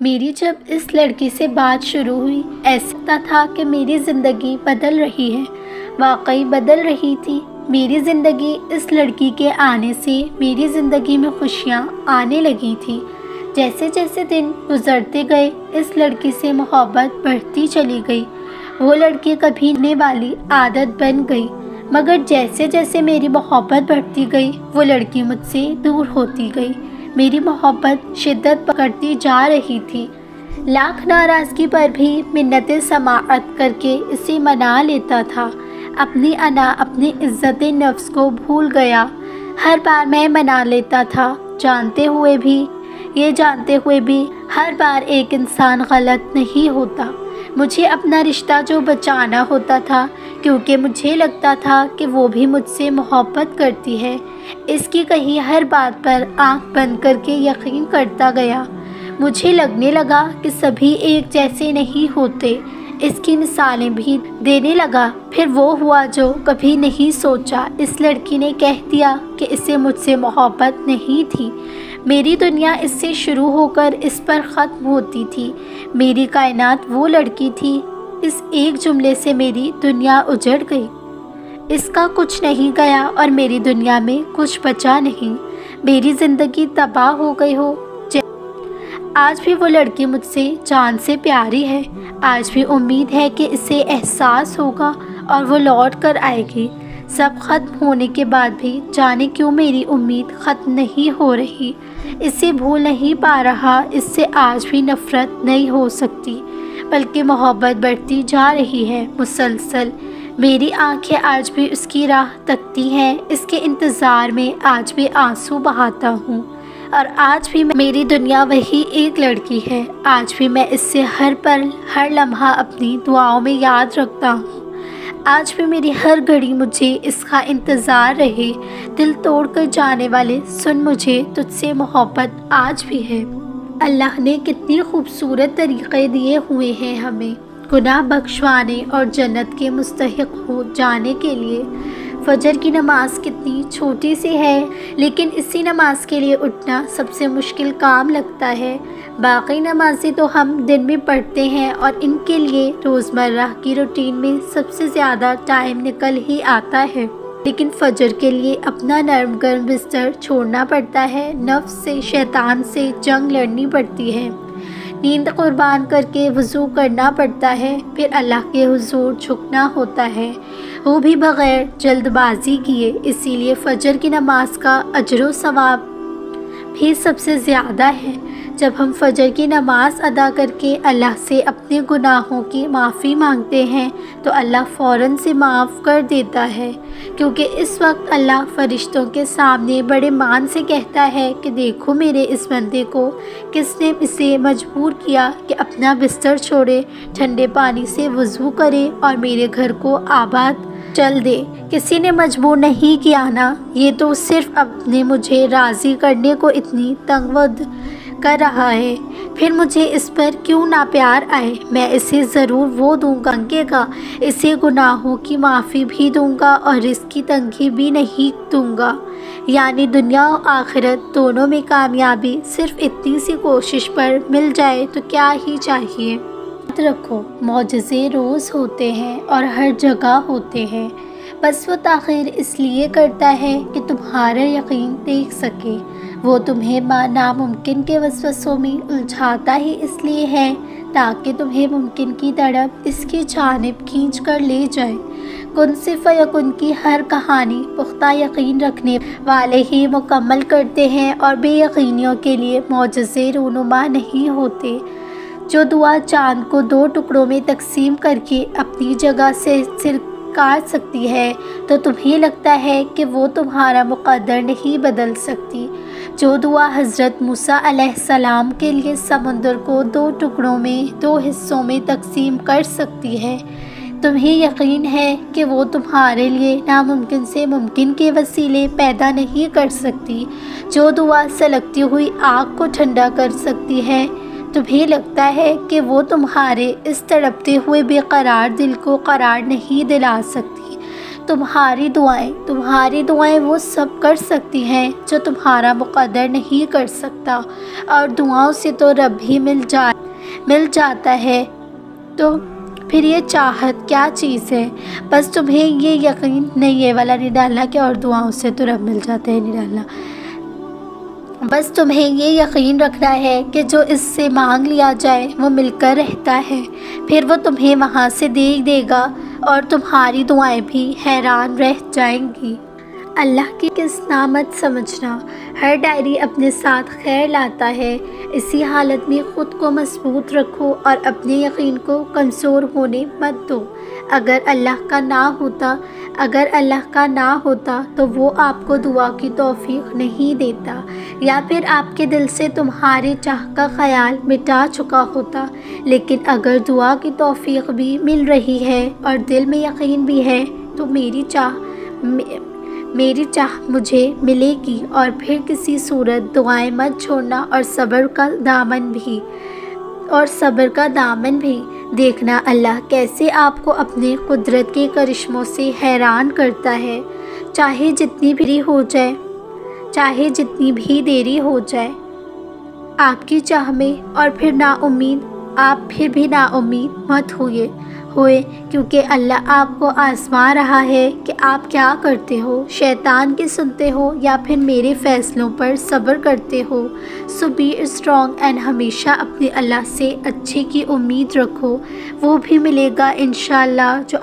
میری جب اس لڑکی سے بات شروع ہوئی ایسا لگتا تھا کہ میری زندگی بدل رہی ہے، واقعی بدل رہی تھی میری زندگی۔ اس لڑکی کے آنے سے میری زندگی میں خوشیاں آنے لگی تھیں۔ جیسے جیسے دن گزرتے گئے اس لڑکی سے محبت بڑھتی چلی گئی۔ وہ لڑکی کبھی نہ والی عادت بن گئی، مگر جیسے جیسے میری محبت بڑھتی گئی وہ لڑکی مجھ سے دور ہوتی گئی۔ میری محبت شدت پکڑتی جا رہی تھی۔ لاکھ ناراضگی پر بھی منتیں سماعت کر کے اسے منا لیتا تھا۔ اپنی انا، اپنی عزت نفس کو بھول گیا۔ ہر بار میں منا لیتا تھا، جانتے ہوئے بھی ہر بار ایک انسان غلط نہیں ہوتا۔ مجھے اپنا رشتہ جو بچانا ہوتا تھا، کیونکہ مجھے لگتا تھا کہ وہ بھی مجھ سے محبت کرتی ہے۔ اس کی کہی ہر بات پر آنکھ بند کر کے یقین کرتا گیا۔ مجھے لگنے لگا کہ سبھی ایک جیسے نہیں ہوتے۔ اس کی مثالیں بھی دینے لگا۔ پھر وہ ہوا جو کبھی نہیں سوچا۔ اس لڑکی نے کہہ دیا کہ اسے مجھ سے محبت نہیں تھی۔ میری دنیا اس سے شروع ہو کر اس پر ختم ہوتی تھی۔ میری کائنات وہ لڑکی تھی۔ اس ایک جملے سے میری دنیا اجڑ گئی۔ اس کا کچھ نہیں گیا اور میری دنیا میں کچھ بچا نہیں۔ میری زندگی تباہ ہو گئی ہو۔ آج بھی وہ لڑکی مجھ سے جان سے پیاری ہے۔ آج بھی امید ہے کہ اسے احساس ہوگا اور وہ لوٹ کر آئے گی۔ سب ختم ہونے کے بعد بھی جانے کیوں میری امید ختم نہیں ہو رہی۔ اسے بھول نہیں پا رہا۔ اس سے آج بھی نفرت نہیں ہو سکتی، بلکہ محبت بڑھتی جا رہی ہے مسلسل۔ میری آنکھیں آج بھی اس کی راہ تکتی ہیں۔ اس کے انتظار میں آج بھی آنسو بہاتا ہوں، اور آج بھی میری دنیا وہی ایک لڑکی ہے۔ آج بھی میں اس سے ہر پل، ہر لمحہ اپنی دعاؤں میں یاد رکھتا ہوں۔ آج بھی میری ہر گھڑی مجھے اس کا انتظار رہے۔ دل توڑ کر جانے والے سن، مجھے تجھ سے محبت آج بھی ہے۔ اللہ نے کتنی خوبصورت طریقے دیے ہوئے ہیں ہمیں گناہ بخشوانے اور جنت کے مستحق ہو جانے کے لیے۔ فجر کی نماز کتنی چھوٹی سی ہے، لیکن اسی نماز کے لیے اٹھنا سب سے مشکل کام لگتا ہے۔ باقی نمازیں تو ہم دن میں پڑھتے ہیں اور ان کے لیے روزمرہ کی روٹین میں سب سے زیادہ ٹائم نکل ہی آتا ہے، لیکن فجر کے لیے اپنا نرم گرم بستر چھوڑنا پڑتا ہے۔ نفس سے، شیطان سے جنگ لڑنی پڑتی ہے۔ نیند قربان کر کے وضو کرنا پڑتا ہے، پھر اللہ کے حضور جھکنا ہوتا ہے، وہ بھی بغیر جلد بازی کیے۔ اسی لیے فجر کی نماز کا اجر و ثواب بھی سب سے زیادہ ہے۔ جب ہم فجر کی نماز ادا کر کے اللہ سے اپنے گناہوں کی معافی مانگتے ہیں تو اللہ فوراً سے معاف کر دیتا ہے، کیونکہ اس وقت اللہ فرشتوں کے سامنے بڑے مان سے کہتا ہے کہ دیکھو میرے اس بندے کو، کس نے اسے مجبور کیا کہ اپنا بستر چھوڑے، ٹھنڈے پانی سے وضو کرے اور میرے گھر کو آباد چل دے۔ کسی نے مجبور نہیں کیا نا، یہ تو صرف اپنے مجھے راضی کرنے کو اتنی تنگ ود کر رہا ہے، پھر مجھے اس پر کیوں نہ پیار آئے۔ میں اسے ضرور وہ دوں گا، اسے گناہوں کی معافی بھی دوں گا اور رزق کی تنگی بھی نہیں دوں گا، یعنی دنیا و آخرت دونوں میں کامیابی صرف اتنی سی کوشش پر مل جائے تو کیا ہی چاہیے۔ یاد رکھو، معجزے روز ہوتے ہیں اور ہر جگہ ہوتے ہیں، بس وہ تاخیر اس لیے کرتا ہے کہ تمہارا یقین دیکھ سکے۔ وہ تمہیں ناممکن کے وسوسوں میں الجھاتا ہی اس لیے ہے تاکہ تمہیں ممکن کی طرف اس کی جانب کھینچ کر لے جائے۔ کن سے فیکن کی ہر کہانی پختہ یقین رکھنے والے ہی مکمل کرتے ہیں، اور بے یقینیوں کے لیے معجزے رونما نہیں ہوتے۔ جو دعا چاند کو 2 ٹکڑوں میں تقسیم کر کے اپنی جگہ سے کاٹ سکتی ہے، تو تمہیں لگتا ہے کہ وہ تمہارا مقدر نہیں بدل سکتی۔ جو دعا حضرت موسیٰ علیہ السلام کے لیے سمندر کو 2 ٹکڑوں میں 2 حصوں میں تقسیم کر سکتی ہے، تمہیں یقین ہے کہ وہ تمہارے لیے ناممکن سے ممکن کے وسیلے پیدا نہیں کر سکتی۔ جو دعا سلگتی ہوئی آگ کو ٹھنڈا کر سکتی ہے، تمہیں لگتا ہے کہ وہ تمہارے اس تڑپتے ہوئے بے قرار دل کو قرار نہیں دلا سکتی۔ تمہاری دعائیں وہ سب کر سکتی ہیں جو تمہارا مقدر نہیں کر سکتا، اور دعاؤں سے تو رب بھی مل جاتا ہے، تو پھر یہ چاہت کیا چیز ہے؟ بس تمہیں یہ یقین نہیں یہ والا نہیں ڈالنا کہ اور دعاؤں سے تو رب مل جاتا ہے، نہیں ڈالنا۔ بس تمہیں یہ یقین رکھنا ہے کہ جو اس سے مانگ لیا جائے وہ مل کر رہتا ہے، پھر وہ تمہیں وہاں سے دے گا اور تمہاری دعائیں بھی حیران رہ جائیں گی۔ اللہ کی کس نعمت سمجھنا، ہر ڈائری اپنے ساتھ خیر لاتا ہے۔ اسی حالت میں خود کو مضبوط رکھو اور اپنے یقین کو کمزور ہونے مت دو۔ اگر اللہ کا نہ ہوتا تو وہ آپ کو دعا کی توفیق نہیں دیتا، یا پھر آپ کے دل سے تمہاری چاہ کا خیال مٹا چکا ہوتا۔ لیکن اگر دعا کی توفیق بھی مل رہی ہے اور دل میں یقین بھی ہے تو میری چاہ مجھے ملے گی۔ اور پھر کسی صورت دعائیں مت چھوڑنا، اور صبر کا دامن بھی دیکھنا اللہ کیسے آپ کو اپنے قدرت کے کرشموں سے حیران کرتا ہے، چاہے جتنی بھی دیری ہو جائے آپ کی چاہ میں، اور پھر آپ پھر بھی نا امید مت ہوئے، کیونکہ اللہ آپ کو آزما رہا ہے کہ آپ کیا کرتے ہو، شیطان کی سنتے ہو یا پھر میرے فیصلوں پر صبر کرتے ہو۔ سو بی اسٹرانگ اینڈ ہمیشہ اپنے اللہ سے اچھے کی امید رکھو، وہ بھی ملے گا انشاءاللہ جو